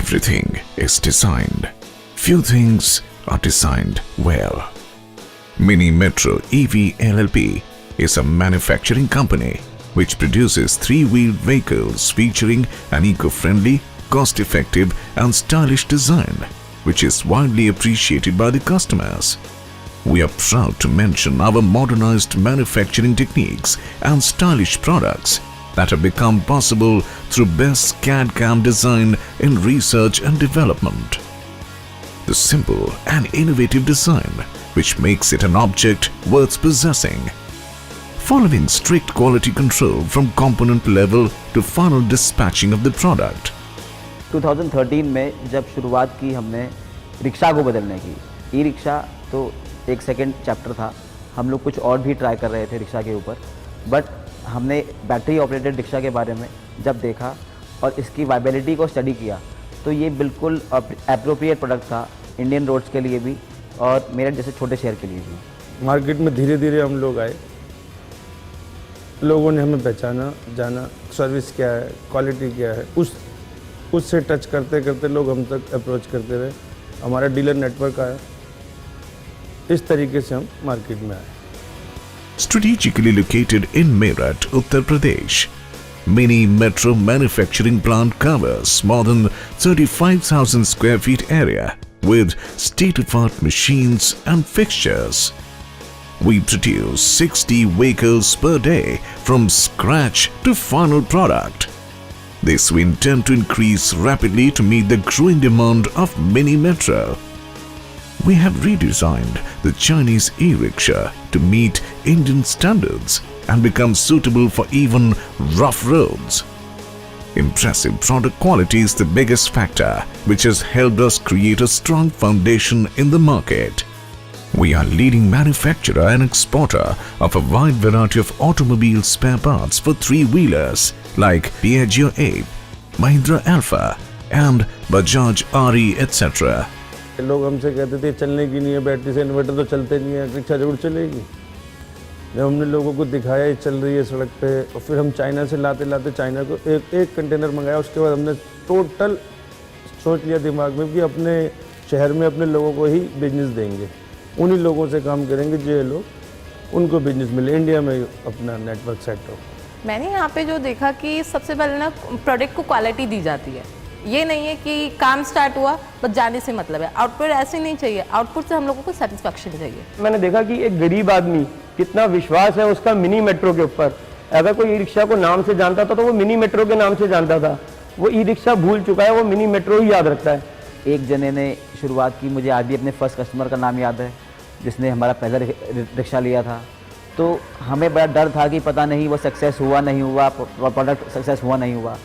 Everything is designed. Few things are designed well. Mini Metro EV LLP is a manufacturing company which produces three-wheeled vehicles featuring an eco-friendly, cost-effective and stylish design which is widely appreciated by the customers. We are proud to mention our modernized manufacturing techniques and stylish products that have become possible through best CAD/CAM design in research and development. The simple and innovative design which makes it an object worth possessing. Following strict quality control from component level to final dispatching of the product. 2013 में जब शुरुआत की हमने rickshaw को बदलने की, e rickshaw तो एक सेकेंड चैप्टर था, हम लोग कुछ और भी ट्राई कर रहे थे रिक्शा के ऊपर, बट हमने बैटरी ऑपरेटेड रिक्शा के बारे में जब देखा और इसकी वायबिलिटी को स्टडी किया तो ये बिल्कुल एप्रोप्रिएट प्रोडक्ट था इंडियन रोड्स के लिए भी और मेरे जैसे छोटे शहर के लिए भी। मार्केट में धीरे धीरे हम लोग आए, लोगों ने हमें पहचाना, जाना सर्विस क्या है, क्वालिटी क्या है, उससे टच करते करते लोग हम तक अप्रोच करते रहे, हमारा डीलर नेटवर्क आया, इस तरीके से हम मार्केट में आए। Strategically located in Meerut, Uttar Pradesh, Mini Metro manufacturing plant covers more than 35,000 square feet area with state-of-the-art machines and fixtures. We produce 60 vehicles per day from scratch to final product. This we intend to increase rapidly to meet the growing demand of Mini Metro. We have redesigned the Chinese e-rickshaw to meet Indian standards and become suitable for even rough roads. Impressive product quality is the biggest factor which has helped us create a strong foundation in the market. We are leading manufacturer and exporter of a wide variety of automobile spare parts for three-wheelers like Piaggio Ape, Mahindra Alpha and Bajaj RE etc. लोग हमसे कहते थे चलने की नहीं है, battery से inverter तो चलते नहीं है, रिक्शा जरूर चलेगी। जब हमने लोगों को दिखाया ये चल रही है सड़क पे और फिर हम चाइना से लाते लाते चाइना को एक कंटेनर मंगाया, उसके बाद हमने टोटल सोच लिया दिमाग में कि अपने शहर में अपने लोगों को ही बिजनेस देंगे, उन्हीं लोगों से काम करेंगे जो लोग उनको बिजनेस मिले, इंडिया में अपना नेटवर्क सेट हो। मैंने यहाँ पे जो देखा कि सबसे पहले ना प्रोडक्ट को क्वालिटी दी जाती है, ये नहीं है कि काम स्टार्ट हुआ बस जाने से मतलब है, आउटपुट ऐसे नहीं चाहिए, आउटपुट से हम लोगों को सेटिस्फैक्शन चाहिए। मैंने देखा कि एक गरीब आदमी कितना विश्वास है उसका मिनी मेट्रो के ऊपर। अगर कोई ई रिक्शा को नाम से जानता था तो वो मिनी मेट्रो के नाम से जानता था, वो ई रिक्शा भूल चुका है, वो मिनी मेट्रो ही याद रखता है। एक जने ने शुरुआत की, मुझे आज भी अपने फर्स्ट कस्टमर का नाम याद है जिसने हमारा पहला रिक्शा लिया था, तो हमें बड़ा डर था कि पता नहीं वो सक्सेस हुआ नहीं हुआ, प्रोडक्ट सक्सेस हुआ नहीं हुआ,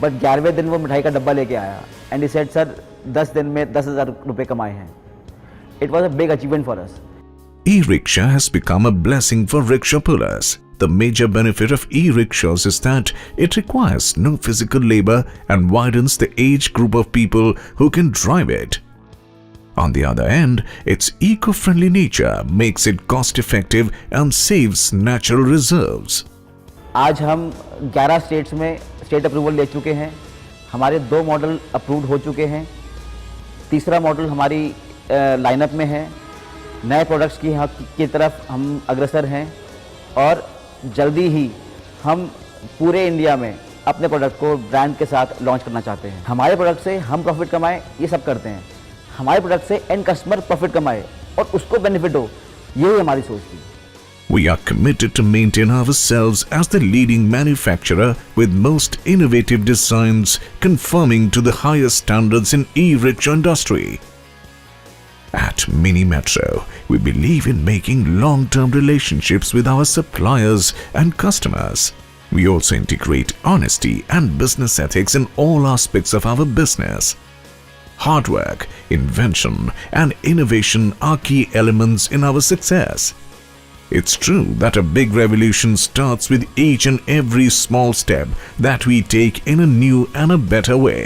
बट 11वें दिन वो मिठाई का डब्बा लेके आया एंड ही सेड सर 10 दिन में 10,000 रुपये कमाए हैं। It was a big achievement for us. E-rickshaw has become a blessing for rickshaw pullers. The major benefit of e-rickshaws is that it requires no physical labor and widens the age group of people who can drive it. On the other hand, its eco-friendly nature makes it cost-effective and saves natural reserves. आज हम 11 states में state approval ले चुके हैं, हमारे 2 model approved हो चुके हैं, तीसरा मॉडल हमारी लाइनअप में है, नए प्रोडक्ट्स की तरफ हम अग्रसर हैं और जल्दी ही हम पूरे इंडिया में अपने प्रोडक्ट को ब्रांड के साथ लॉन्च करना चाहते हैं। हमारे प्रोडक्ट से हम प्रॉफिट कमाएं ये सब करते हैं, हमारे प्रोडक्ट से एंड कस्टमर प्रॉफिट कमाए और उसको बेनिफिट हो, यही हमारी सोच थी। We are committed to maintain ourselves as the leading manufacturer with most innovative designs conforming to the highest standards in e-rickshaw industry. At Mini Metro, we believe in making long-term relationships with our suppliers and customers. We also integrate honesty and business ethics in all aspects of our business. Hard work, invention, and innovation are key elements in our success. It's true that a big revolution starts with each and every small step that we take in a new and a better way.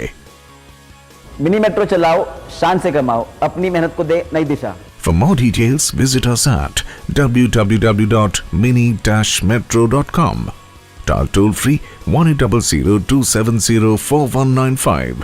Mini metro चलाओ, शान से कमाओ, अपनी मेहनत को दे नई दिशा। For more details, visit us at www.mini-metro.com. Dial toll free 1800 270 4195.